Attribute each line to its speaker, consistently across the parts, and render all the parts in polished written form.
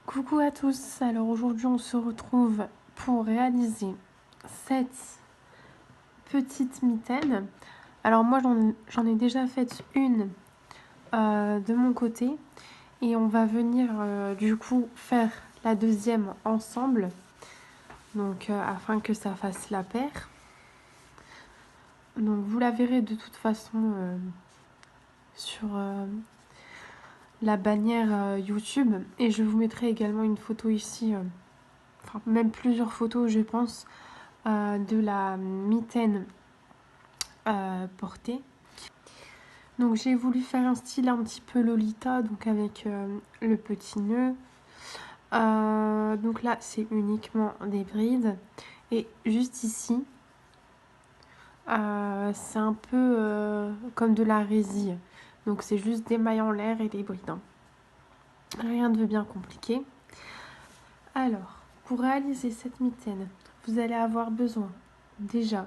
Speaker 1: Coucou à tous, alors aujourd'hui on se retrouve pour réaliser cette petite mitaine. Alors moi j'en ai déjà fait une de mon côté et on va venir du coup faire la deuxième ensemble, donc afin que ça fasse la paire. Donc vous la verrez de toute façon sur la bannière YouTube et je vous mettrai également une photo ici, enfin même plusieurs photos je pense, de la mitaine portée. Donc j'ai voulu faire un style un petit peu Lolita, donc avec le petit nœud. Donc là c'est uniquement des brides. Et juste ici, c'est un peu comme de la résille. Donc c'est juste des mailles en l'air et des brides. Rien de bien compliqué. Alors, pour réaliser cette mitaine, vous allez avoir besoin déjà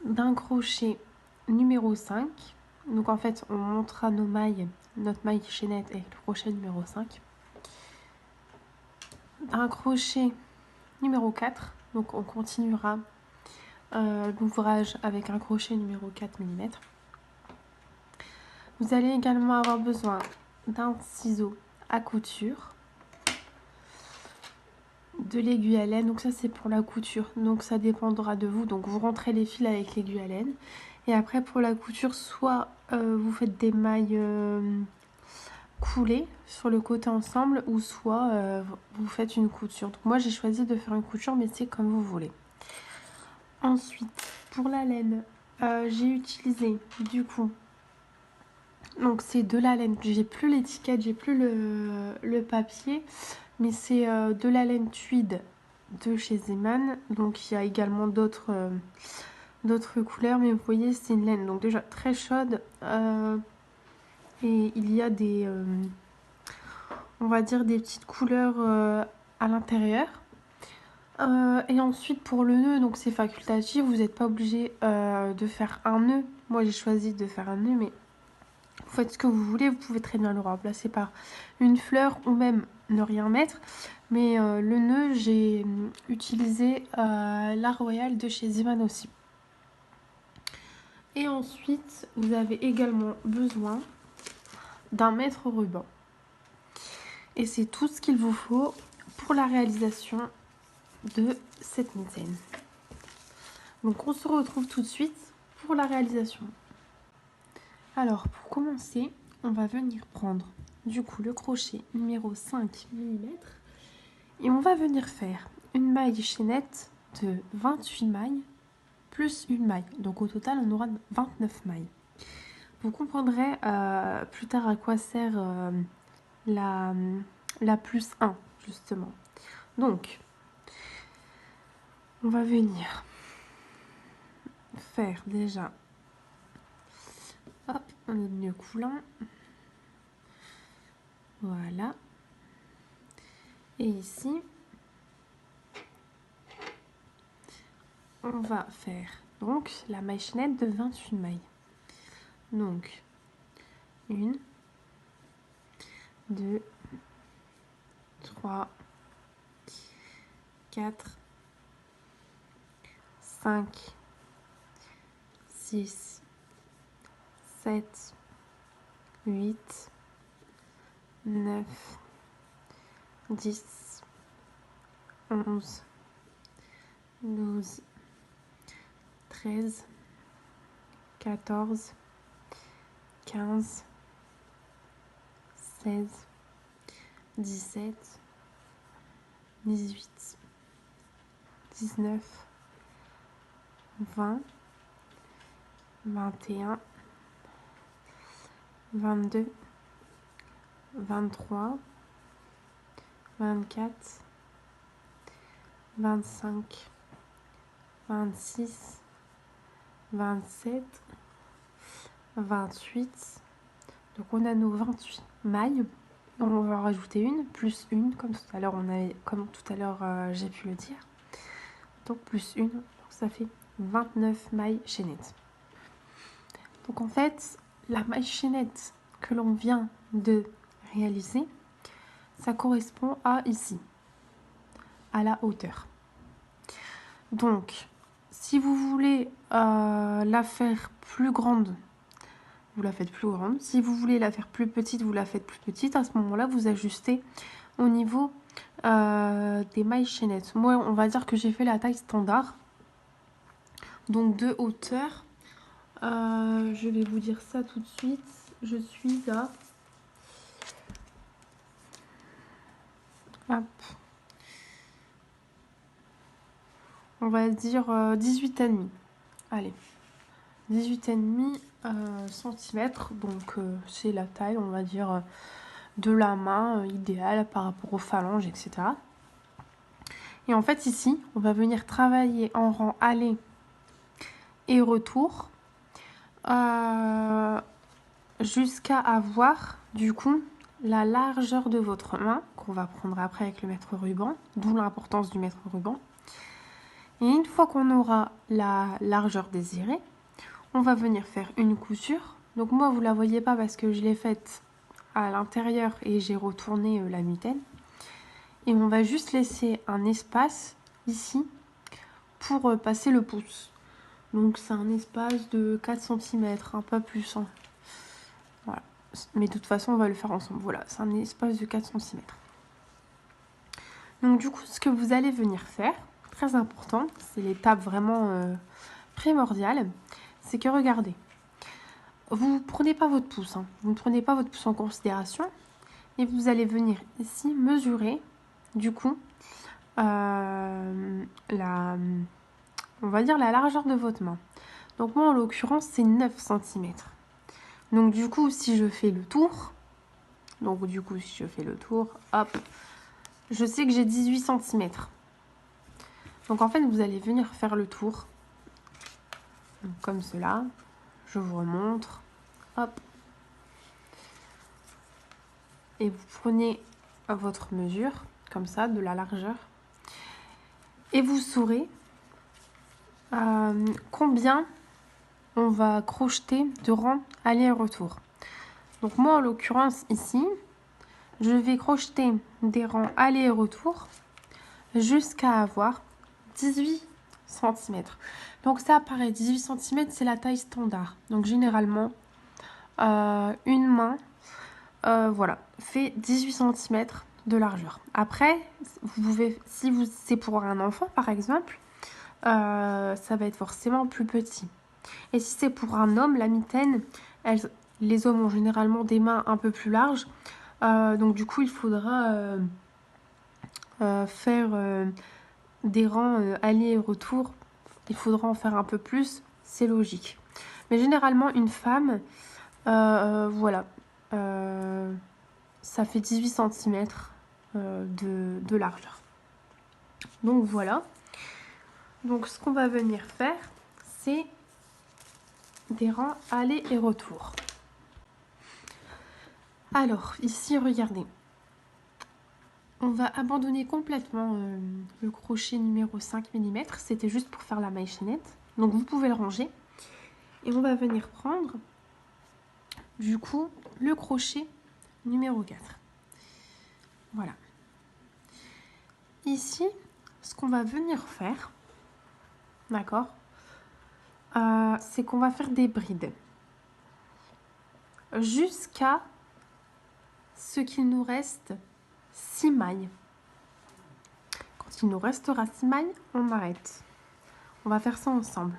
Speaker 1: d'un crochet numéro 5. Donc en fait, on montera nos mailles, notre maille chaînette avec le crochet numéro 5. Un crochet numéro 4. Donc on continuera l'ouvrage avec un crochet numéro 4 mm. Vous allez également avoir besoin d'un ciseau à couture, de l'aiguille à laine. Donc ça c'est pour la couture, donc ça dépendra de vous. Donc vous rentrez les fils avec l'aiguille à laine. Et après pour la couture, soit vous faites des mailles coulées sur le côté ensemble, ou soit vous faites une couture. Donc moi j'ai choisi de faire une couture, mais c'est comme vous voulez. Ensuite pour la laine, j'ai utilisé du coup, donc c'est de la laine, j'ai plus l'étiquette, j'ai plus le papier, mais c'est de la laine tweed de chez Zeman. Donc il y a également d'autres couleurs, mais vous voyez c'est une laine donc déjà très chaude, et il y a des on va dire des petites couleurs à l'intérieur. Et ensuite pour le nœud, donc c'est facultatif, vous n'êtes pas obligé de faire un nœud. Moi j'ai choisi de faire un nœud, mais vous faites ce que vous voulez, vous pouvez très bien le remplacer par une fleur ou même ne rien mettre. Mais le nœud, j'ai utilisé la Royale de chez Zeman aussi. Et ensuite, vous avez également besoin d'un mètre ruban. Et c'est tout ce qu'il vous faut pour la réalisation de cette mitaine. Donc on se retrouve tout de suite pour la réalisation. Alors pour commencer, on va venir prendre du coup le crochet numéro 5 mm et on va venir faire une maille chaînette de 28 mailles plus une maille. Donc au total on aura 29 mailles. Vous comprendrez plus tard à quoi sert la plus 1 justement. Donc on va venir faire déjà hop, un nœud coulant, voilà, et ici on va faire donc la maille chaînette de 28 mailles. Donc 1, 2, 3, 4, 5, 6, 7, 8, 9, 10, 11, 12, 13, 14, 15, 16, 17, 18, 19, 20, 21, 22, 23, 24, 25, 26, 27, 28. Donc on a nos 28 mailles. On va en rajouter une, plus une, comme tout à l'heure j'ai pu le dire. Donc plus une, donc ça fait 29 mailles chaînettes. Donc en fait, la maille chaînette que l'on vient de réaliser, ça correspond à ici, à la hauteur. Donc, si vous voulez la faire plus grande, vous la faites plus grande. Si vous voulez la faire plus petite, vous la faites plus petite. À ce moment-là, vous ajustez au niveau des mailles chaînettes. Moi, on va dire que j'ai fait la taille standard. Donc, de hauteur, je vais vous dire ça tout de suite. Je suis à... Hop. On va dire 18,5. Allez. 18,5 centimètres. Donc, c'est la taille, on va dire, de la main idéale par rapport aux phalanges, etc. Et en fait, ici, on va venir travailler en rang aller et retour jusqu'à avoir, du coup, la largeur de votre main, qu'on va prendre après avec le mètre ruban, d'où l'importance du mètre ruban. Et une fois qu'on aura la largeur désirée, on va venir faire une couture. Donc moi, vous ne la voyez pas parce que je l'ai faite à l'intérieur et j'ai retourné la mitaine. Et on va juste laisser un espace ici pour passer le pouce. Donc c'est un espace de 4 cm, pas plus. Hein. Voilà. Mais de toute façon, on va le faire ensemble. Voilà, c'est un espace de 4 cm. Donc du coup, ce que vous allez venir faire, très important, c'est l'étape vraiment primordiale, c'est que regardez, vous ne prenez pas votre pouce, hein. Vous ne prenez pas votre pouce en considération et vous allez venir ici mesurer du coup on va dire la largeur de votre main. Donc moi en l'occurrence c'est 9 cm. Donc du coup si je fais le tour, hop, je sais que j'ai 18 cm. Donc en fait vous allez venir faire le tour. Donc, comme cela, je vous remontre, hop. Et vous prenez votre mesure, comme ça, de la largeur. Et vous saurez combien on va crocheter de rangs aller-retour. Donc moi, en l'occurrence, ici, je vais crocheter des rangs aller-retour jusqu'à avoir 18 cm. Donc ça, pareil, 18 cm, c'est la taille standard. Donc généralement, une main, voilà, fait 18 cm de largeur. Après, vous pouvez, si c'est pour un enfant, par exemple, ça va être forcément plus petit. Et si c'est pour un homme, la mitaine, les hommes ont généralement des mains un peu plus larges. Donc du coup, il faudra faire des rangs aller et retour. Il faudra en faire un peu plus, c'est logique. Mais généralement, une femme, voilà, ça fait 18 cm de largeur. Donc voilà. Donc ce qu'on va venir faire, c'est des rangs aller et retour. Alors, ici, regardez. On va abandonner complètement le crochet numéro 5 mm. C'était juste pour faire la maille chaînette. Donc, vous pouvez le ranger. Et on va venir prendre, du coup, le crochet numéro 4. Voilà. Ici, ce qu'on va venir faire, d'accord, c'est qu'on va faire des brides. Jusqu'à ce qu'il nous reste 6 mailles. Quand il nous restera 6 mailles, on arrête. On va faire ça ensemble.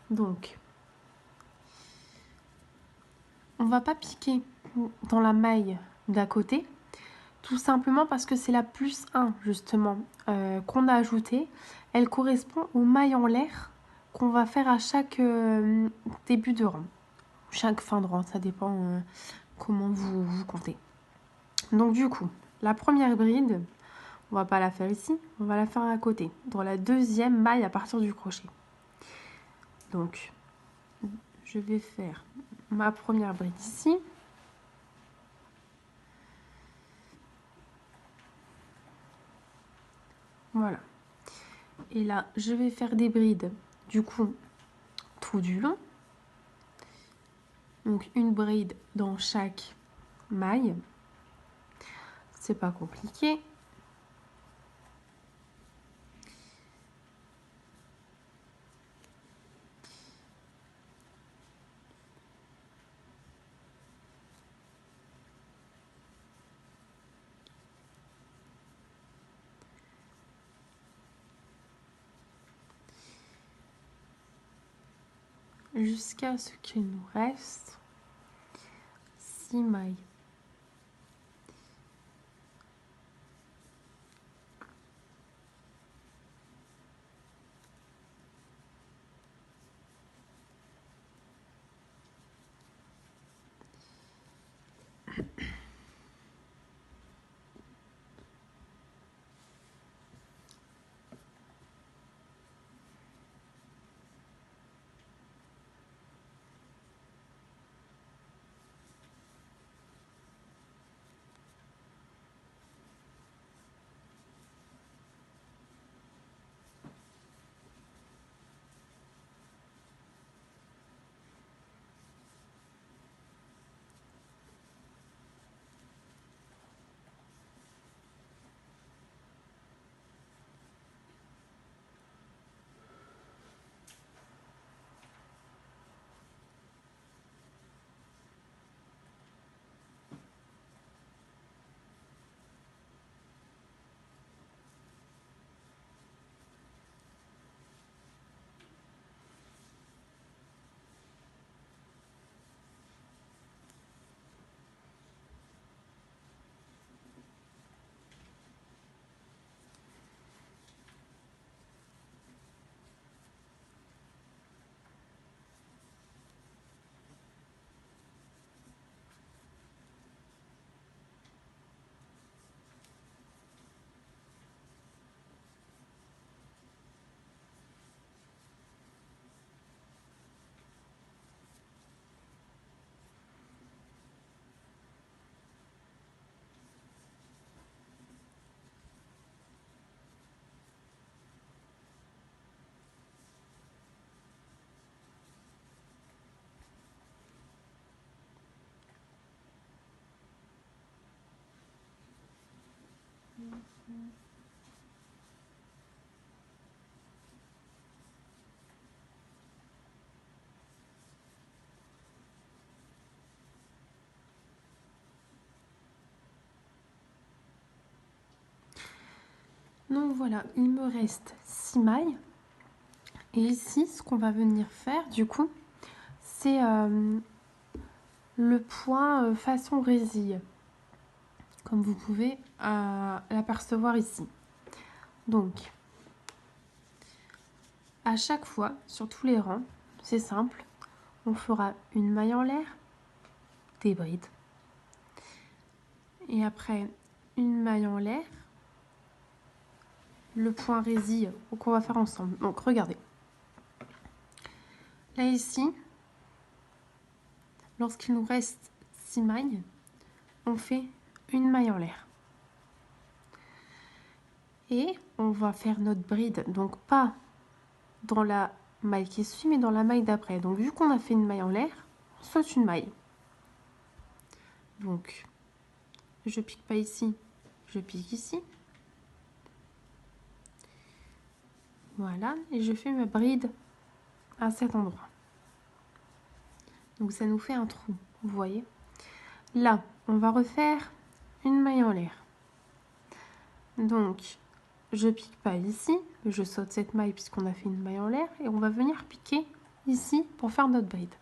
Speaker 1: Donc, on va pas piquer dans la maille d'à côté, tout simplement parce que c'est la plus 1 justement qu'on a ajoutée. Elle correspond aux mailles en l'air qu'on va faire à chaque début de rang. Chaque fin de rang, ça dépend comment vous comptez. Donc du coup, la première bride, on va pas la faire ici, on va la faire à côté, dans la deuxième maille à partir du crochet. Donc, je vais faire ma première bride ici. Voilà. Et là, je vais faire des brides, du coup, tout du long. Donc, une bride dans chaque maille. c'est pas compliqué. Jusqu'à ce qu'il nous reste 6 mailles. Donc voilà, il me reste 6 mailles. Et ici, ce qu'on va venir faire, du coup, c'est le point façon résille, comme vous pouvez l'apercevoir ici. Donc, à chaque fois, sur tous les rangs, c'est simple, on fera une maille en l'air, des brides. Et après, une maille en l'air, le point résille qu'on va faire ensemble. Donc, regardez. Là, ici, lorsqu'il nous reste 6 mailles, on fait une maille en l'air. Et on va faire notre bride, donc pas dans la maille qui suit, mais dans la maille d'après. Donc, vu qu'on a fait une maille en l'air, on saute une maille. Donc, je pique pas ici, je pique ici. Voilà, et je fais ma bride à cet endroit. Donc, ça nous fait un trou, vous voyez. Là, on va refaire une maille en l'air. Donc, je pique pas ici, je saute cette maille puisqu'on a fait une maille en l'air et on va venir piquer ici pour faire notre bride.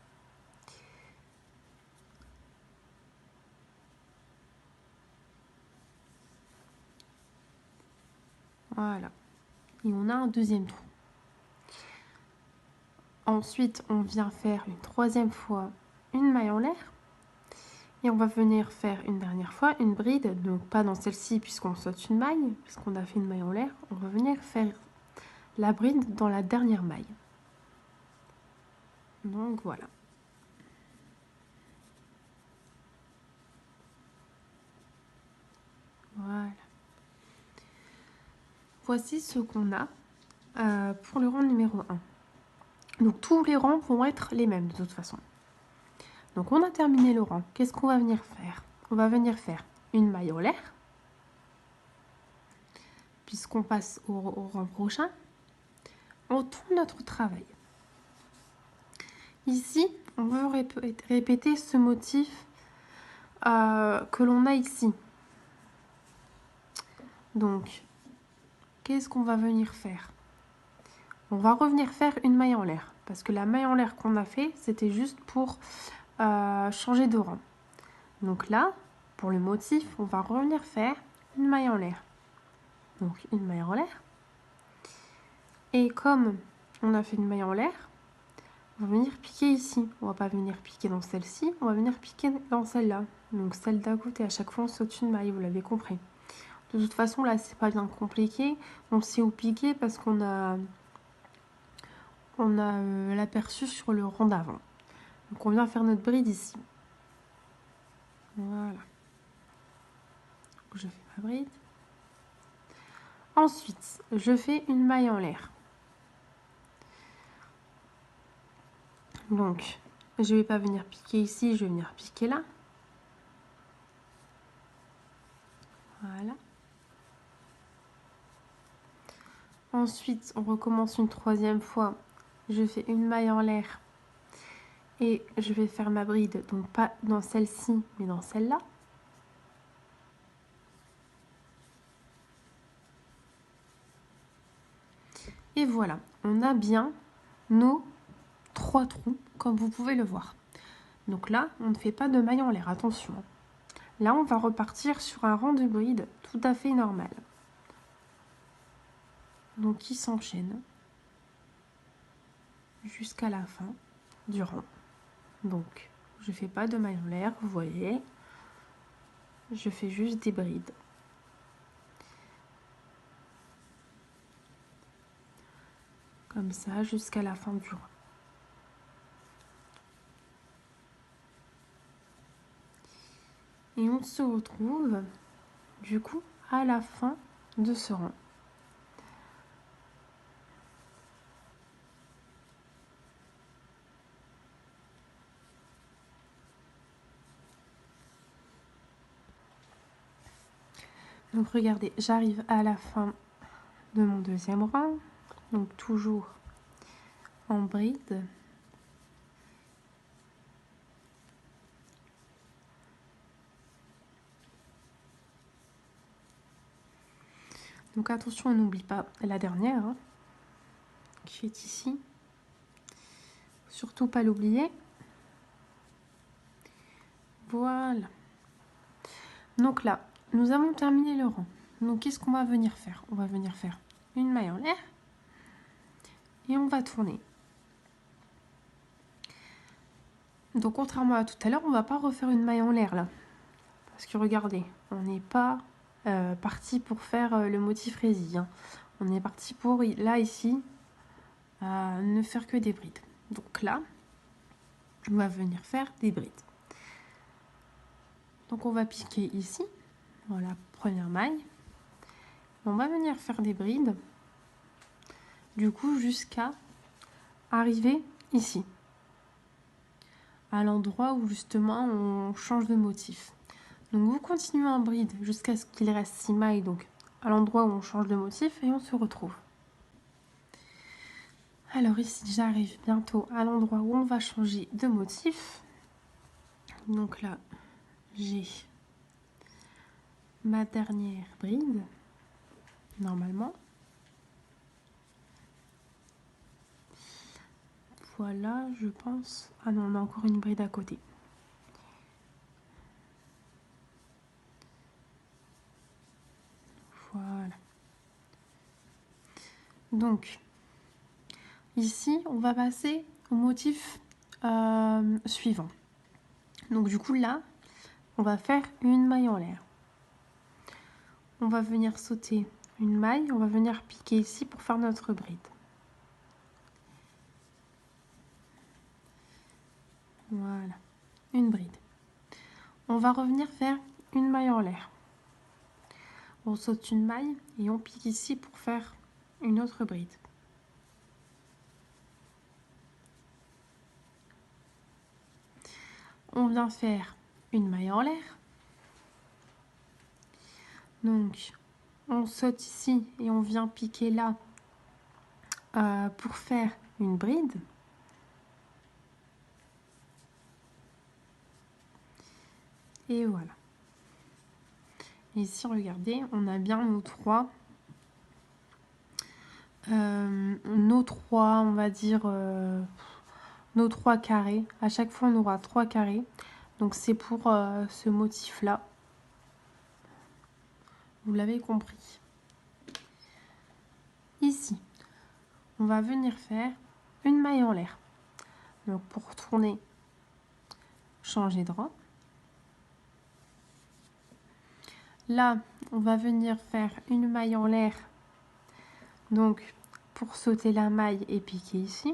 Speaker 1: Voilà. Et on a un deuxième trou. Ensuite, on vient faire une troisième fois une maille en l'air. Et on va venir faire une dernière fois une bride, donc pas dans celle-ci puisqu'on saute une maille, puisqu'on a fait une maille en l'air. On va venir faire la bride dans la dernière maille. Donc voilà. Voilà. Voici ce qu'on a pour le rang numéro 1. Donc tous les rangs vont être les mêmes de toute façon. Donc on a terminé le rang. Qu'est-ce qu'on va venir faire? On va venir faire une maille en l'air. puisqu'on passe au rang prochain, on tourne notre travail. Ici, on veut répéter ce motif que l'on a ici. Donc, qu'est-ce qu'on va venir faire? On va revenir faire une maille en l'air, parce que la maille en l'air qu'on a fait, c'était juste pour changer de rang. Donc là, pour le motif, on va revenir faire une maille en l'air. Donc une maille en l'air. Et comme on a fait une maille en l'air, on va venir piquer ici. On va pas venir piquer dans celle-ci, on va venir piquer dans celle-là. Donc celle d'à côté, à chaque fois on saute une maille, vous l'avez compris. De toute façon, là, c'est pas bien compliqué. On sait où piquer parce qu'on a l'aperçu sur le rang d'avant. Donc on vient faire notre bride ici. Voilà. Je fais ma bride. Ensuite, je fais une maille en l'air. Donc, je vais pas venir piquer ici, je vais venir piquer là. Voilà. Ensuite, on recommence une troisième fois. Je fais une maille en l'air et je vais faire ma bride, donc pas dans celle-ci, mais dans celle-là. Et voilà, on a bien nos 3 trous, comme vous pouvez le voir. Donc là, on ne fait pas de maille en l'air, attention. Là, on va repartir sur un rang de bride tout à fait normal. Donc, qui s'enchaîne jusqu'à la fin du rang. Donc, je fais pas de maille en l'air, vous voyez. Je fais juste des brides. Comme ça, jusqu'à la fin du rang. Et on se retrouve, du coup, à la fin de ce rang. Donc, regardez, j'arrive à la fin de mon deuxième rang. Donc, toujours en bride. Donc attention, on n'oublie pas la dernière, hein, qui est ici. Surtout pas l'oublier. Voilà. Donc là, nous avons terminé le rang. Donc qu'est-ce qu'on va venir faire? On va venir faire une maille en l'air et on va tourner. Donc contrairement à tout à l'heure, on va pas refaire une maille en l'air là. Parce que regardez, on n'est pas parti pour faire le motif résille. Hein. On est parti pour, là ici, ne faire que des brides. Donc là, on va venir faire des brides. Donc on va piquer ici, voilà, première maille. On va venir faire des brides, du coup jusqu'à arriver ici, à l'endroit où justement on change de motif. Donc vous continuez en bride jusqu'à ce qu'il reste 6 mailles, donc à l'endroit où on change de motif, et on se retrouve. Alors ici, j'arrive bientôt à l'endroit où on va changer de motif. Donc là, j'ai ma dernière bride, normalement. Voilà, je pense. Ah non, on a encore une bride à côté. Voilà. Donc, ici, on va passer au motif suivant. Donc, du coup, là, on va faire une maille en l'air. On va venir sauter une maille, on va venir piquer ici pour faire notre bride. Voilà, une bride. On va revenir faire une maille en l'air. On saute une maille et on pique ici pour faire une autre bride. On vient faire une maille en l'air. Donc, On saute ici et on vient piquer là pour faire une bride. Et voilà. Et ici, regardez, on a bien nos trois, on va dire, nos 3 carrés. À chaque fois, on aura 3 carrés. Donc, c'est pour ce motif-là. Vous l'avez compris. Ici, on va venir faire une maille en l'air. Donc, pour tourner, changer de rang. Là, on va venir faire une maille en l'air. Donc, pour sauter la maille et piquer ici,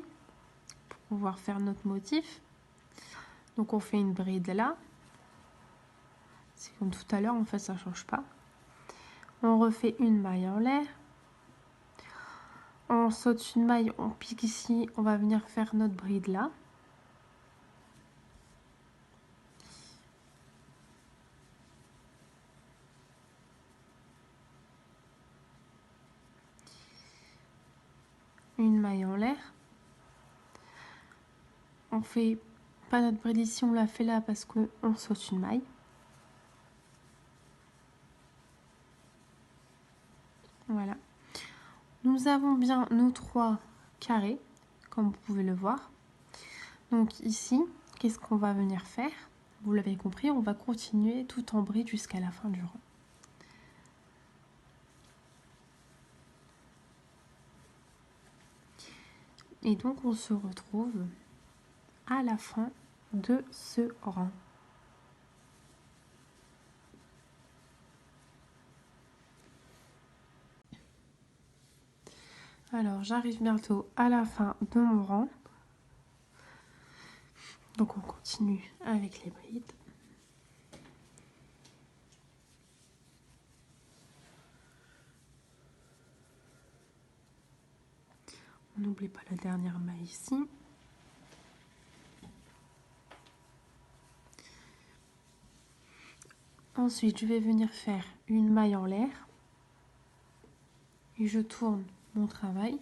Speaker 1: pour pouvoir faire notre motif. Donc, on fait une bride là. C'est comme tout à l'heure, en fait, ça ne change pas. On refait une maille en l'air. On saute une maille, on pique ici. On va venir faire notre bride là. Une maille en l'air. On fait pas notre bride ici, on la fait là parce qu'on saute une maille. Voilà. Nous avons bien nos 3 carrés, comme vous pouvez le voir. Donc ici, qu'est-ce qu'on va venir faire? Vous l'avez compris, on va continuer tout en bride jusqu'à la fin du rang. Et donc on se retrouve à la fin de ce rang. Alors j'arrive bientôt à la fin de mon rang. Donc on continue avec les brides. On n'oublie pas la dernière maille ici. Ensuite, je vais venir faire une maille en l'air. Et je tourne mon travail.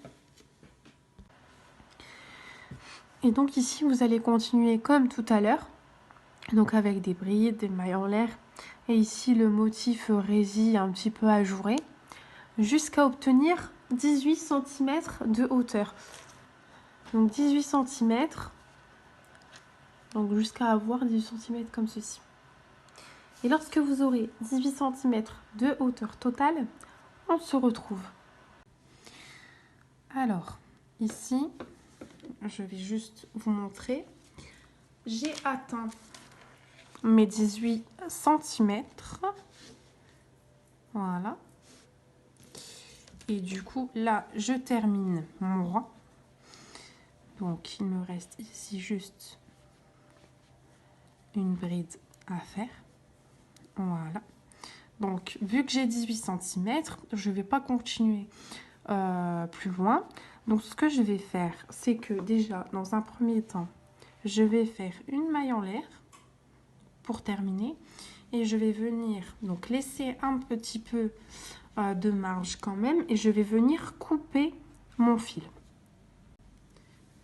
Speaker 1: Et donc ici, vous allez continuer comme tout à l'heure. Donc avec des brides, des mailles en l'air. Et ici, le motif résille un petit peu ajouré. Jusqu'à obtenir 18 cm de hauteur. Donc 18 cm. Donc jusqu'à avoir 18 cm comme ceci. Et lorsque vous aurez 18 cm de hauteur totale, on se retrouve. Alors, ici, je vais juste vous montrer. J'ai atteint mes 18 cm. Voilà. Et du coup, là, je termine mon rang. Donc, il me reste ici juste une bride à faire. Voilà. Donc, vu que j'ai 18 cm, je ne vais pas continuer plus loin. Donc, ce que je vais faire, c'est que déjà, dans un premier temps, je vais faire une maille en l'air pour terminer. Et je vais venir donc laisser un petit peu de marge quand même. Et je vais venir couper mon fil.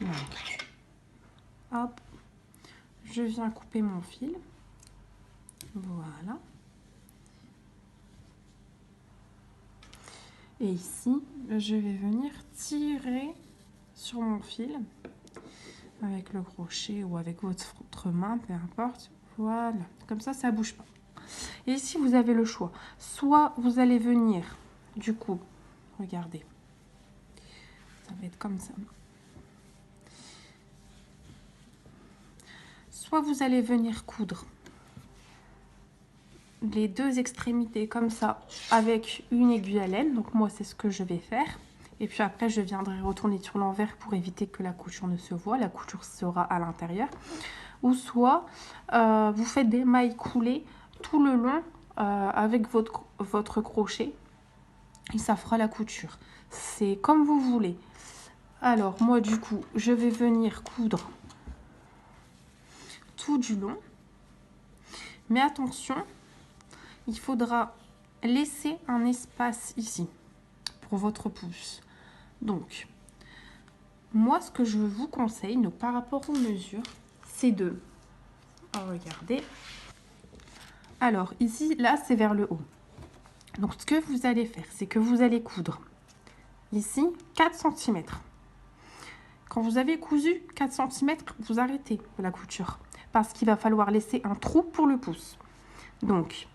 Speaker 1: Donc, hop, je viens couper mon fil. Voilà. Et ici, je vais venir tirer sur mon fil avec le crochet ou avec votre main, peu importe. Voilà, comme ça ne bouge pas. Et ici, vous avez le choix. Soit vous allez venir, du coup, regardez, ça va être comme ça. Soit vous allez venir coudre les 2 extrémités comme ça avec une aiguille à laine. Donc moi, c'est ce que je vais faire. Et puis après, je viendrai retourner sur l'envers pour éviter que la couture ne se voie. La couture sera à l'intérieur. Ou soit, vous faites des mailles coulées tout le long avec votre crochet. Et ça fera la couture. C'est comme vous voulez. Alors, moi, du coup, je vais venir coudre tout du long. Mais attention, il faudra laisser un espace ici pour votre pouce. Donc, moi, ce que je vous conseille, donc, par rapport aux mesures, c'est de regarder. Alors, ici, là, c'est vers le haut. Donc, ce que vous allez faire, c'est que vous allez coudre ici 4 cm. Quand vous avez cousu 4 cm, vous arrêtez la couture parce qu'il va falloir laisser un trou pour le pouce. Donc,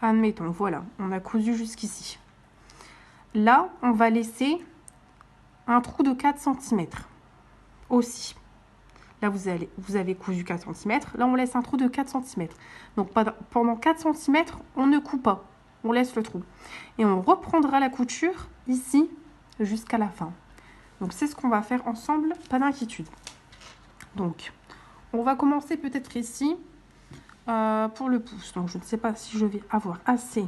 Speaker 1: admettons, voilà, on a cousu jusqu'ici. Là, on va laisser un trou de 4 cm aussi. Là, vous avez cousu 4 cm. Là, on laisse un trou de 4 cm. Donc, pendant 4 cm, on ne coupe pas. On laisse le trou. Et on reprendra la couture ici jusqu'à la fin. Donc, c'est ce qu'on va faire ensemble. Pas d'inquiétude. Donc, on va commencer peut-être ici pour le pouce. Donc, je ne sais pas si je vais avoir assez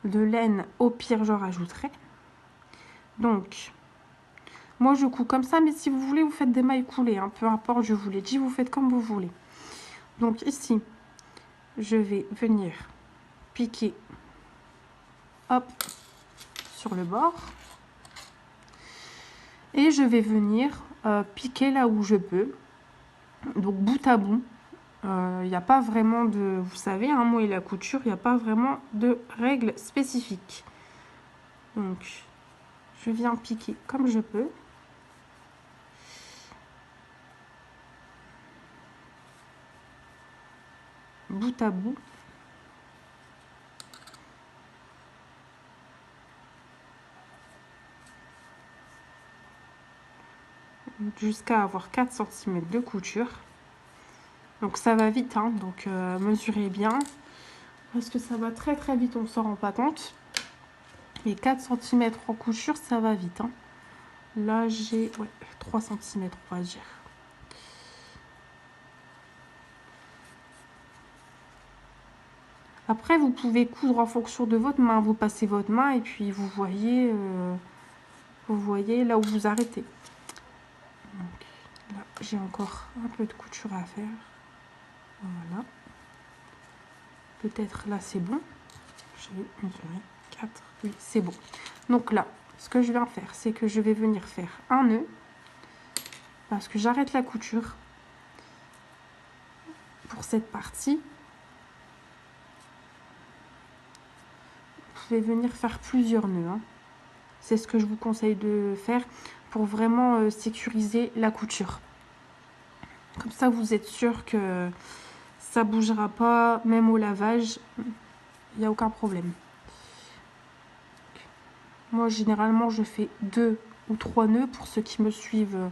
Speaker 1: de laine. Au pire, je rajouterai. Donc, moi, je couds comme ça, mais si vous voulez, vous faites des mailles coulées. Hein, peu importe, je vous l'ai dit, vous faites comme vous voulez. Donc, ici, je vais venir piquer, hop, sur le bord. Et je vais venir piquer là où je peux. Donc, bout à bout. Il n'y a pas vraiment de... Vous savez, hein, moi et la couture, il n'y a pas vraiment de règles spécifiques. Donc, je viens piquer comme je peux. Bout à bout. Jusqu'à avoir 4 cm de couture. Donc ça va vite, hein, donc mesurez bien. Parce que ça va très très vite, on ne s'en rend pas compte. Et 4 cm en couture, ça va vite. Hein. Là, j'ai 3 cm, on va dire. Après, vous pouvez coudre en fonction de votre main. Vous passez votre main et puis vous voyez là où vous arrêtez. Donc, là, j'ai encore un peu de couture à faire. Voilà. Peut-être là, c'est bon. J'ai mesuré 4. Oui, c'est bon. Donc là, ce que je viens faire, c'est que je vais venir faire un nœud. Parce que j'arrête la couture pour cette partie. Vous pouvez venir faire plusieurs nœuds. Hein. C'est ce que je vous conseille de faire pour vraiment sécuriser la couture. Comme ça, vous êtes sûr que ça ne bougera pas, même au lavage. Il n'y a aucun problème. Moi, généralement, je fais 2 ou 3 nœuds pour ceux qui me suivent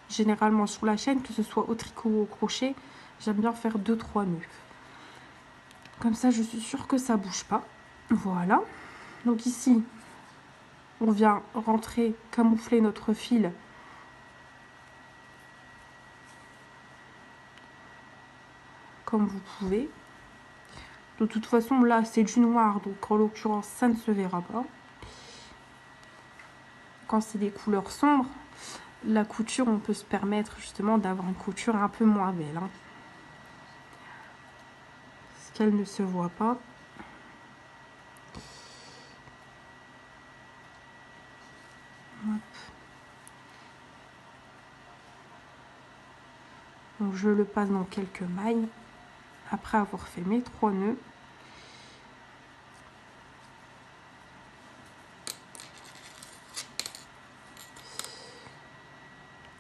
Speaker 1: généralement sur la chaîne, que ce soit au tricot ou au crochet. J'aime bien faire 2-3 nœuds. Comme ça, je suis sûre que ça ne bouge pas. Voilà. Donc ici, on vient rentrer, camoufler notre fil. Comme vous pouvez. De toute façon, là, c'est du noir. Donc, en l'occurrence, ça ne se verra pas. Quand c'est des couleurs sombres, la couture, on peut se permettre justement d'avoir une couture un peu moins belle. Hein. Parce qu'elle ne se voit pas. Hop. Donc, je le passe dans quelques mailles. Après avoir fait mes 3 nœuds.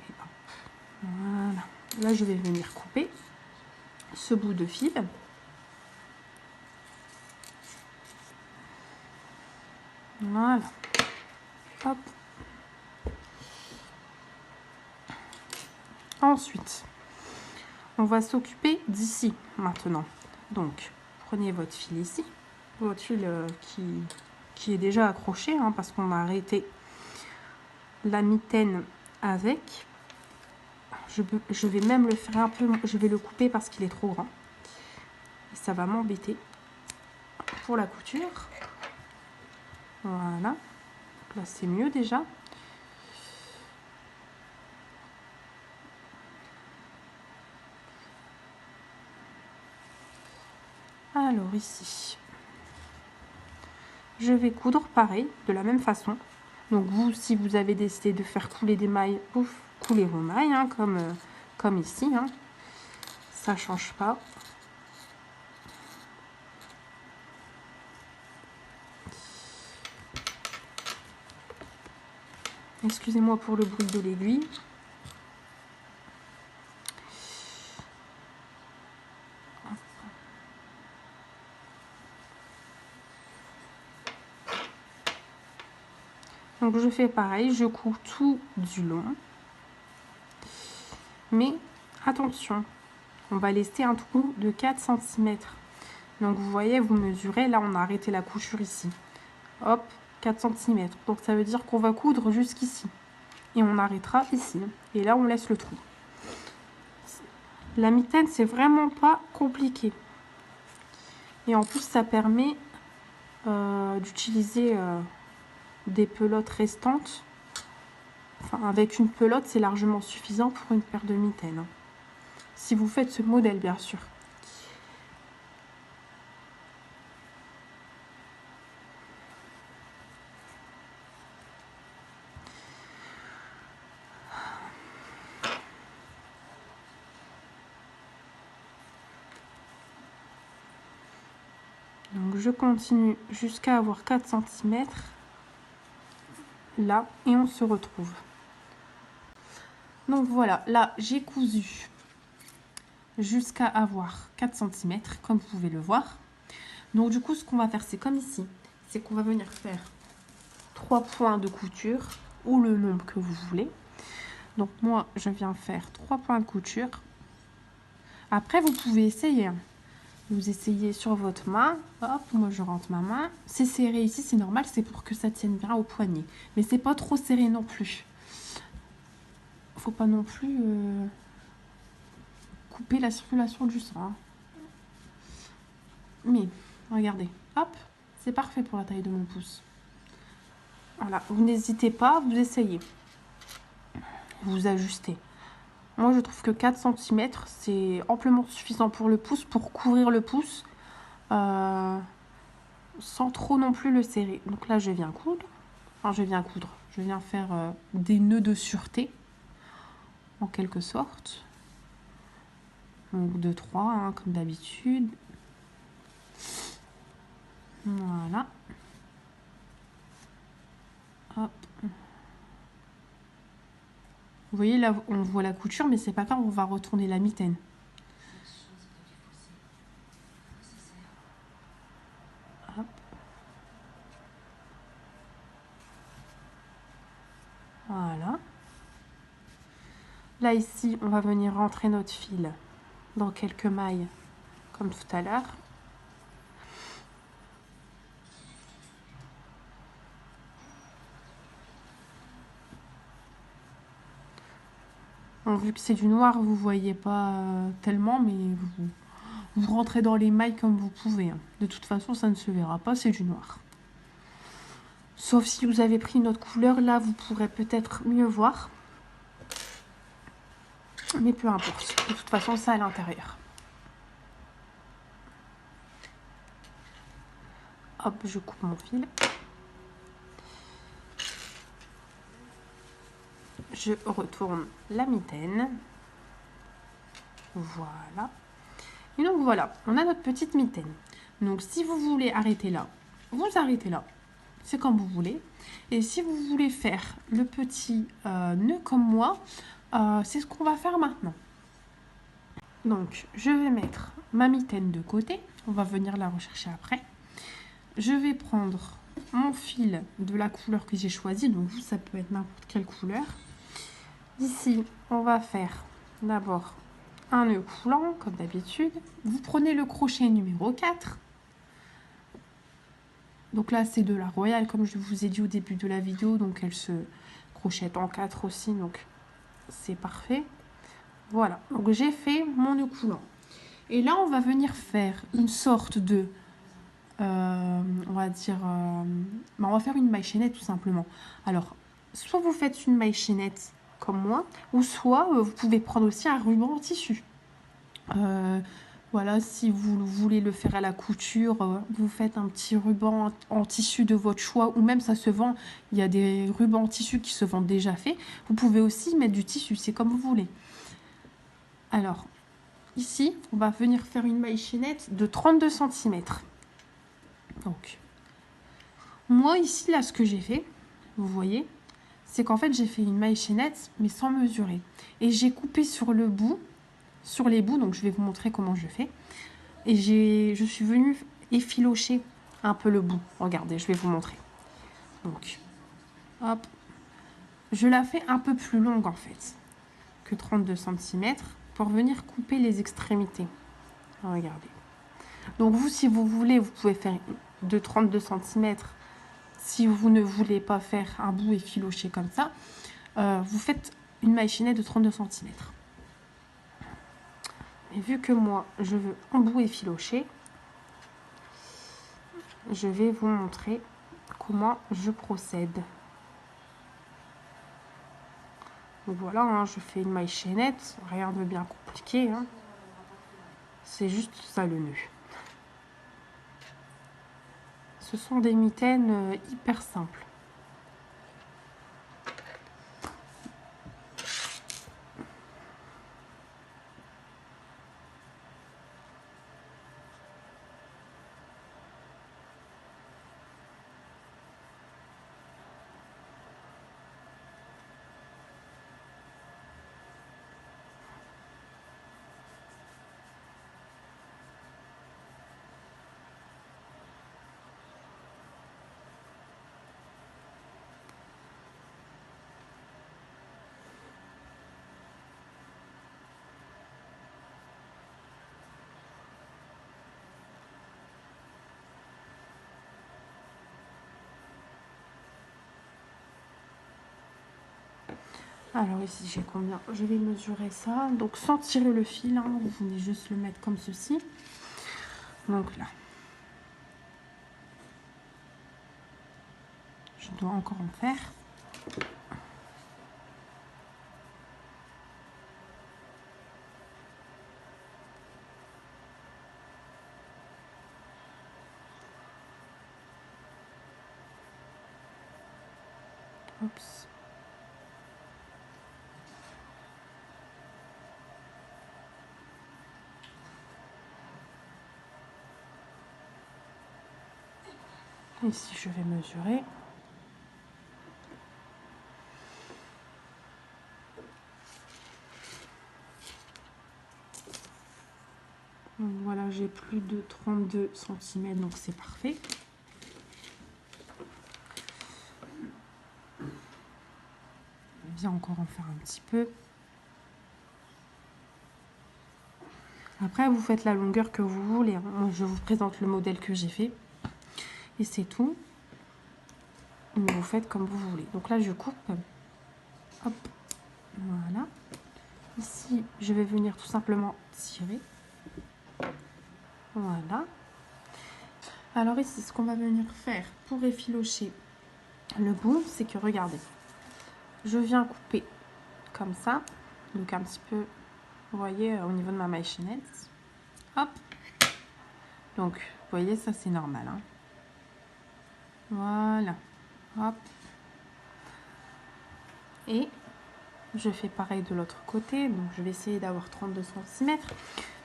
Speaker 1: Et hop. Voilà. Là, je vais venir couper ce bout de fil. Voilà. Hop. Ensuite, on va s'occuper d'ici maintenant. Donc, prenez votre fil ici. Votre fil qui est déjà accroché, hein, parce qu'on a arrêté la mitaine avec. Je vais même le faire un peu... Je vais le couper parce qu'il est trop grand. Et ça va m'embêter pour la couture. Voilà. Là, c'est mieux déjà. Alors, ici, je vais coudre pareil, de la même façon. Donc vous, si vous avez décidé de faire couler des mailles, vous coulez vos mailles, hein, comme ici. Hein. Ça change pas. Excusez-moi pour le bruit de l'aiguille. Donc je fais pareil, je couds tout du long. Mais attention, on va laisser un trou de 4 cm. Donc vous voyez, vous mesurez, là on a arrêté la couture ici. Hop, 4 cm. Donc ça veut dire qu'on va coudre jusqu'ici. Et on arrêtera ici. Et là on laisse le trou. La mitaine, c'est vraiment pas compliqué. Et en plus, ça permet d'utiliser des pelotes restantes. Enfin, avec une pelote, c'est largement suffisant pour une paire de mitaines. Si vous faites ce modèle, bien sûr. Donc, je continue jusqu'à avoir 4 cm. Là, et on se retrouve. Donc voilà, là j'ai cousu jusqu'à avoir 4 cm, comme vous pouvez le voir. Donc du coup, ce qu'on va faire, c'est comme ici, c'est qu'on va venir faire 3 points de couture, ou le nombre que vous voulez. Donc moi, je viens faire 3 points de couture. Après, vous pouvez essayer. Vous essayez sur votre main. Hop, moi je rentre ma main. C'est serré ici, c'est normal, c'est pour que ça tienne bien au poignet. Mais c'est pas trop serré non plus. Faut pas non plus couper la circulation du sang. Hein. Mais, regardez, hop, c'est parfait pour la taille de mon pouce. Voilà, vous n'hésitez pas, vous essayez. Vous ajustez. Moi, je trouve que 4 cm, c'est amplement suffisant pour le pouce, pour couvrir le pouce, sans trop non plus le serrer. Donc là, je viens coudre. Enfin, je viens faire des nœuds de sûreté, en quelque sorte. Donc 2-3, hein, comme d'habitude. Voilà. Hop. Vous voyez, là, on voit la couture, mais c'est pas grave, on va retourner la mitaine. Hop. Voilà. Là, ici, on va venir rentrer notre fil dans quelques mailles, comme tout à l'heure. Bon, vu que c'est du noir, vous voyez pas tellement, mais vous rentrez dans les mailles comme vous pouvez. Hein. De toute façon, ça ne se verra pas, c'est du noir. Sauf si vous avez pris une autre couleur, là, vous pourrez peut-être mieux voir. Mais peu importe. De toute façon, ça à l'intérieur. Hop, je coupe mon fil. Je retourne la mitaine. Voilà. Et donc voilà, on a notre petite mitaine. Donc si vous voulez arrêter là, vous arrêtez là. C'est comme vous voulez. Et si vous voulez faire le petit nœud comme moi, c'est ce qu'on va faire maintenant. Donc je vais mettre ma mitaine de côté. On va venir la rechercher après. Je vais prendre mon fil de la couleur que j'ai choisie. Donc vous, ça peut être n'importe quelle couleur. Ici, on va faire d'abord un nœud coulant, comme d'habitude. Vous prenez le crochet numéro 4. Donc là, c'est de la Royale, comme je vous ai dit au début de la vidéo. Donc elle se crochette en 4 aussi, donc c'est parfait. Voilà, donc j'ai fait mon nœud coulant. Et là, on va venir faire une sorte de... on va dire... on va faire une maille chaînette, tout simplement. Alors, soit vous faites une maille chaînette comme moi, ou soit vous pouvez prendre aussi un ruban en tissu. Voilà, si vous voulez le faire à la couture, vous faites un petit ruban en tissu de votre choix, ou même ça se vend, il y a des rubans en tissu qui se vendent déjà faits. Vous pouvez aussi mettre du tissu, c'est comme vous voulez. Alors, ici, on va venir faire une maille chaînette de 32 cm. Donc, moi ici, là, ce que j'ai fait, vous voyez, c'est qu'en fait, j'ai fait une maille chaînette, mais sans mesurer. Et j'ai coupé sur le bout, sur les bouts, donc je vais vous montrer comment je fais. Et je suis venue effilocher un peu le bout. Regardez, je vais vous montrer. Donc, hop. Je la fais un peu plus longue, en fait, que 32 cm, pour venir couper les extrémités. Regardez. Donc, vous, si vous voulez, vous pouvez faire de 32 cm. Si vous ne voulez pas faire un bout effiloché comme ça, vous faites une maille chaînette de 32 cm. Et vu que moi, je veux un bout effiloché, je vais vous montrer comment je procède. Donc voilà, hein, je fais une maille chaînette, rien de bien compliqué. Hein. C'est juste ça le nœud. Ce sont des mitaines hyper simples. Alors ici j'ai combien? Je vais mesurer ça. Donc sans tirer le fil, hein, vous venez juste le mettre comme ceci. Donc là. Je dois encore en faire. Oups. Ici je vais mesurer. Donc voilà, j'ai plus de 32 cm, donc c'est parfait. Bien encore en faire un petit peu. Après, vous faites la longueur que vous voulez. Hein. Moi, je vous présente le modèle que j'ai fait. Et c'est tout. Mais vous faites comme vous voulez. Donc là, je coupe. Hop. Voilà. Ici, je vais venir tout simplement tirer. Voilà. Alors ici, ce qu'on va venir faire pour effilocher le bout, c'est que, regardez, je viens couper comme ça. Donc un petit peu, vous voyez, au niveau de ma maille chaînette. Hop. Donc, vous voyez, ça c'est normal. Hein. Voilà. Hop. Et je fais pareil de l'autre côté. Donc, je vais essayer d'avoir 32 cm.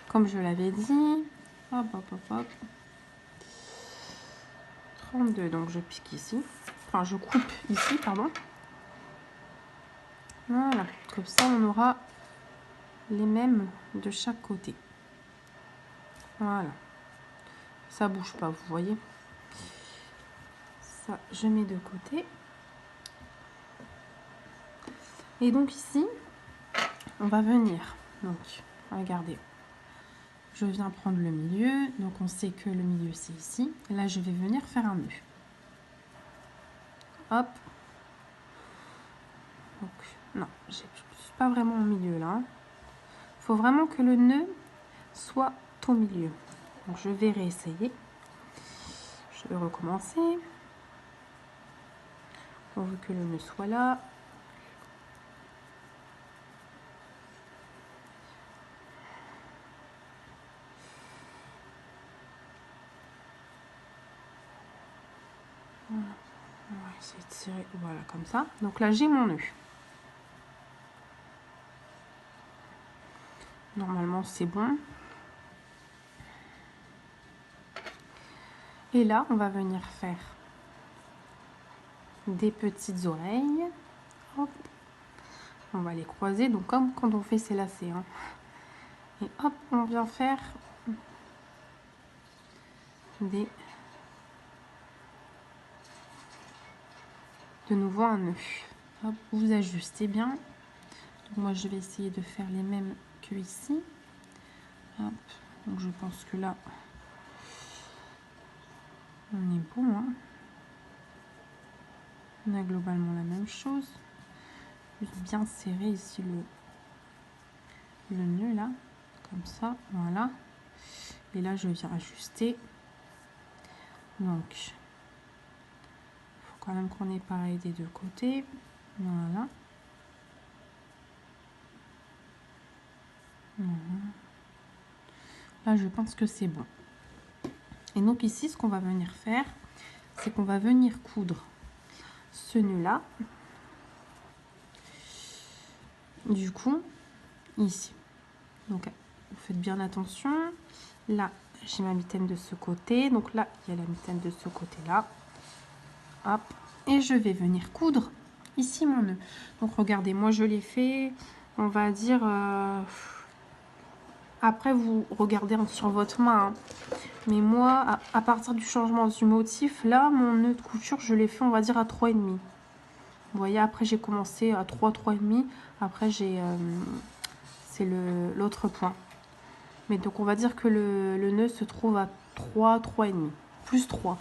Speaker 1: Comme je l'avais dit. Hop, hop, hop, hop. 32. Donc, je pique ici. Enfin, je coupe ici, pardon. Voilà. Comme ça, on aura les mêmes de chaque côté. Voilà. Ça bouge pas, vous voyez. Ça, je mets de côté. Et donc ici, on va venir. Donc, regardez. Je viens prendre le milieu. Donc, on sait que le milieu, c'est ici. Et là, je vais venir faire un nœud. Hop. Donc, non, je suis pas vraiment au milieu là. Il faut vraiment que le nœud soit au milieu. Donc, je vais réessayer. Je vais recommencer. On veut que le nœud soit là. c'est tiré, voilà, comme ça. Donc là, j'ai mon nœud. Normalement, c'est bon. Et là, on va venir faire des petites oreilles. Hop. On va les croiser, donc comme quand on fait ses lacets. Hein. Et hop, on vient faire de nouveau un nœud. Hop, vous ajustez bien. Donc moi, je vais essayer de faire les mêmes que ici. Hop. Donc je pense que là, on est bon. Hein. On a globalement la même chose. Juste bien serrer ici le nœud là, comme ça, voilà. Et là, je viens ajuster. Donc, il faut quand même qu'on ait pareil des deux côtés. Voilà. Là, je pense que c'est bon. Et donc ici, ce qu'on va venir faire, c'est qu'on va venir coudre ce nœud-là. Du coup, ici. Donc, vous faites bien attention. Là, j'ai ma mitaine de ce côté. Donc là, il y a la mitaine de ce côté-là. Hop. Et je vais venir coudre ici mon nœud. Donc, regardez, moi, je l'ai fait, on va dire... Après, vous regardez sur votre main. Hein. Mais moi, à partir du changement du motif, là, mon nœud de couture, je l'ai fait, on va dire, à 3,5. Vous voyez, après, j'ai commencé à 3, 3,5. Après, j'ai... c'est l'autre point. Mais donc, on va dire que le nœud se trouve à 3, 3,5. Plus 3.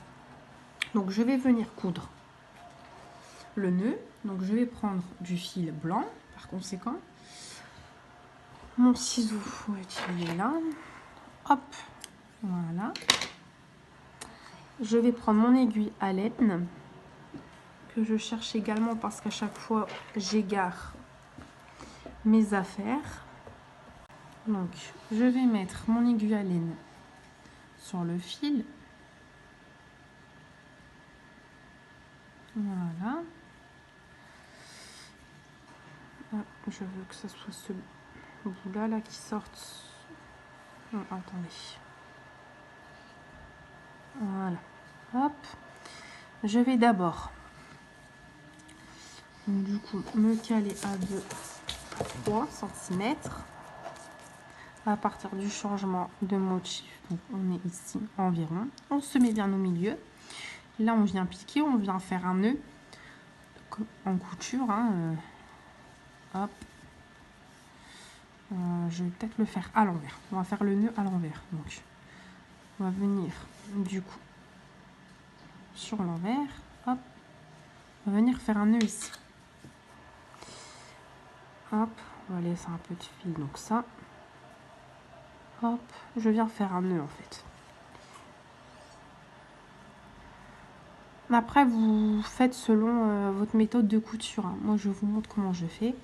Speaker 1: Donc, je vais venir coudre le nœud. Donc, je vais prendre du fil blanc, par conséquent. Mon ciseau, il est là. Hop, voilà. Je vais prendre mon aiguille à laine que je cherche également parce qu'à chaque fois j'égare mes affaires. Donc je vais mettre mon aiguille à laine sur le fil. Voilà. Ah, je veux que ça soit ce bout là qui sorte. Non, attendez. Voilà. Hop. Je vais d'abord du coup me caler à 3 cm à partir du changement de motif. Donc on est ici environ. On se met bien au milieu. Là on vient piquer, on vient faire un nœud en couture. Hein, hop. Je vais peut-être le faire à l'envers. On va faire le nœud à l'envers. Donc on va venir du coup sur l'envers. Hop. On va venir faire un nœud ici. Hop. On va laisser un peu de fil. Donc ça. Hop. Je viens faire un nœud en fait. Après, vous faites selon votre méthode de couture. Hein. Moi, je vous montre comment je fais.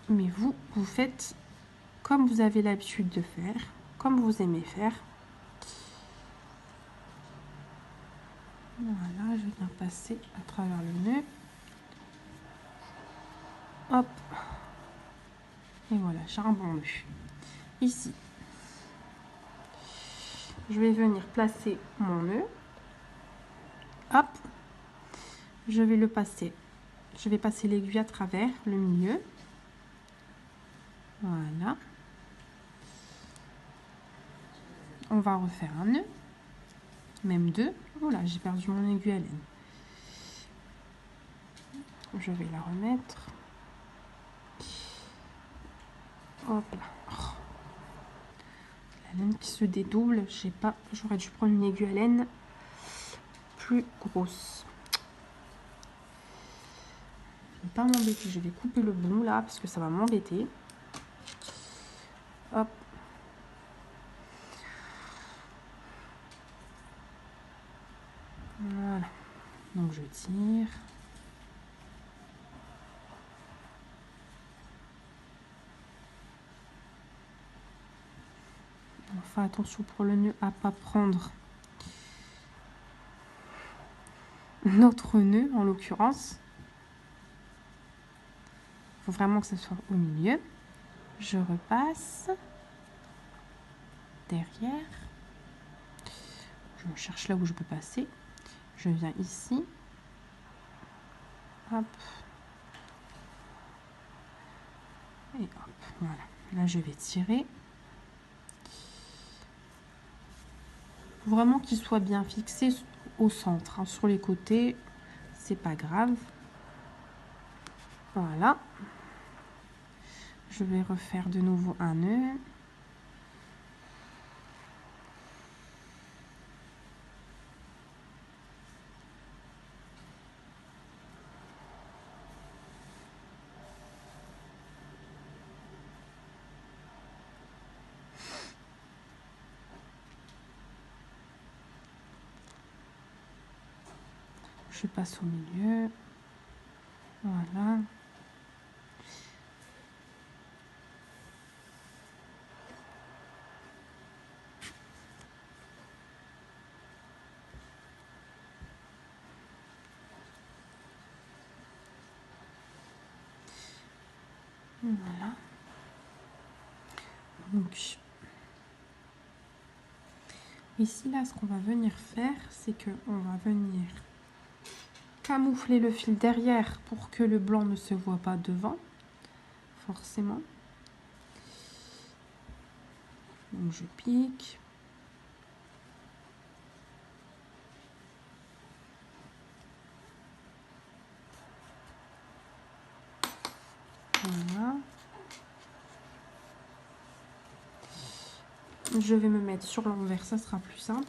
Speaker 1: Mais vous faites comme vous avez l'habitude de faire, comme vous aimez faire. Voilà, je viens passer à travers le nœud. Hop. Et voilà, j'ai un bon nœud. Ici, je vais venir placer mon nœud. Hop. Je vais le passer. Je vais passer l'aiguille à travers le milieu. Voilà. On va refaire un nœud. Même deux. Voilà, j'ai perdu mon aiguille à laine. Je vais la remettre. Hop là. Oh. La laine qui se dédouble. Je sais pas, j'aurais dû prendre une aiguille à laine plus grosse. Je ne vais pas m'embêter. Je vais couper le bout là parce que ça va m'embêter. Hop. Voilà. Donc je tire. Enfin attention pour le nœud à pas prendre notre nœud en l'occurrence. Il faut vraiment que ce soit au milieu. Je repasse derrière. Je cherche là où je peux passer. Je viens ici. Hop. Et hop, voilà. Là, je vais tirer. Vraiment qu'il soit bien fixé au centre, hein. Sur les côtés, c'est pas grave. Voilà. Je vais refaire de nouveau un nœud. Je passe au milieu. Voilà. Voilà. Donc, ici, là, ce qu'on va venir faire, c'est que on va venir camoufler le fil derrière pour que le blanc ne se voit pas devant, forcément. Donc, je pique. Voilà. Je vais me mettre sur l'envers, ça sera plus simple.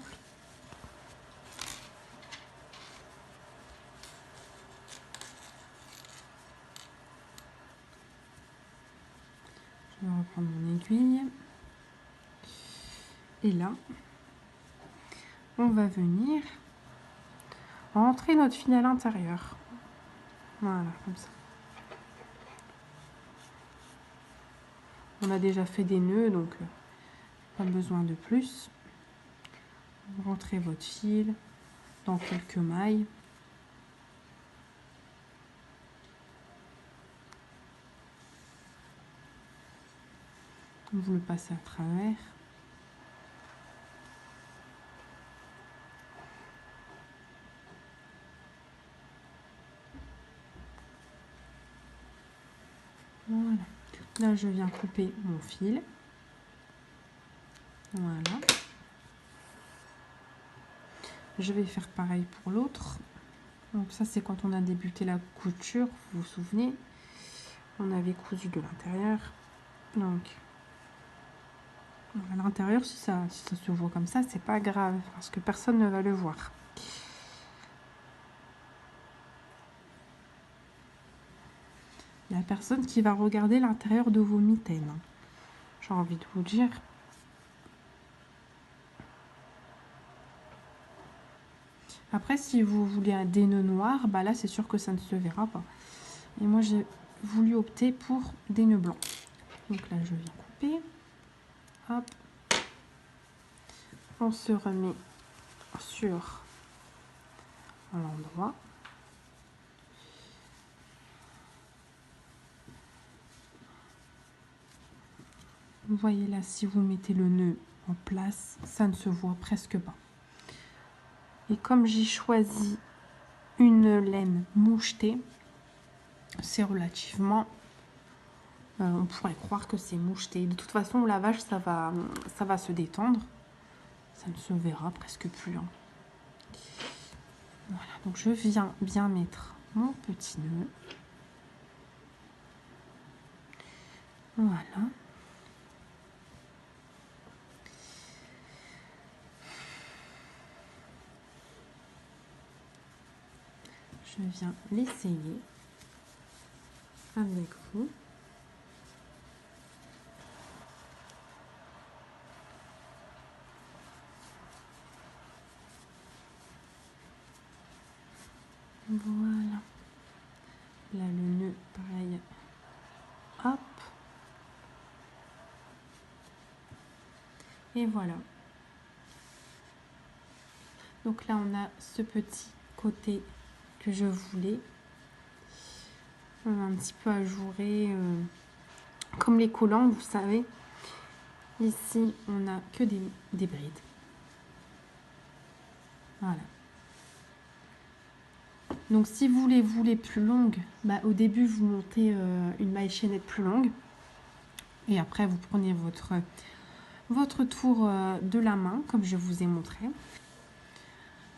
Speaker 1: Je vais reprendre mon aiguille. Et là, on va venir rentrer notre fil à l'intérieur. Voilà, comme ça. On a déjà fait des nœuds, donc pas besoin de plus. Vous rentrez votre fil dans quelques mailles. Vous le passez à travers. Voilà. Là, je viens couper mon fil. Voilà. Je vais faire pareil pour l'autre. Donc ça, c'est quand on a débuté la couture, vous vous souvenez. On avait cousu de l'intérieur. Donc, à l'intérieur, si ça se voit comme ça, c'est pas grave, parce que personne ne va le voir. Il y a personne qui va regarder l'intérieur de vos mitaines. J'ai envie de vous dire. Après, si vous voulez des nœuds noirs, bah là, c'est sûr que ça ne se verra pas. Et moi, j'ai voulu opter pour des nœuds blancs. Donc là, je viens couper. Hop. On se remet sur l'endroit. Vous voyez là, si vous mettez le nœud en place, ça ne se voit presque pas. Et comme j'ai choisi une laine mouchetée, c'est relativement... on pourrait croire que c'est moucheté. De toute façon, au lavage, ça va se détendre. Ça ne se verra presque plus. Hein. Voilà, donc je viens bien mettre mon petit nœud. Voilà. Je viens l'essayer avec vous. Voilà. Là, le nœud, pareil. Hop. Et voilà. Donc là, on a ce petit côté que je voulais. Un petit peu ajouré, comme les collants, vous savez. Ici, on n'a que des brides. Voilà. Donc, si vous les voulez plus longues, bah, au début, vous montez une maille chaînette plus longue. Et après, vous prenez votre tour de la main, comme je vous ai montré.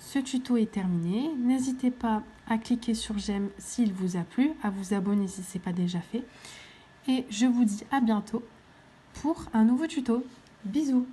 Speaker 1: Ce tuto est terminé. N'hésitez pas à cliquer sur j'aime s'il vous a plu, à vous abonner si ce n'est pas déjà fait. Et je vous dis à bientôt pour un nouveau tuto. Bisous!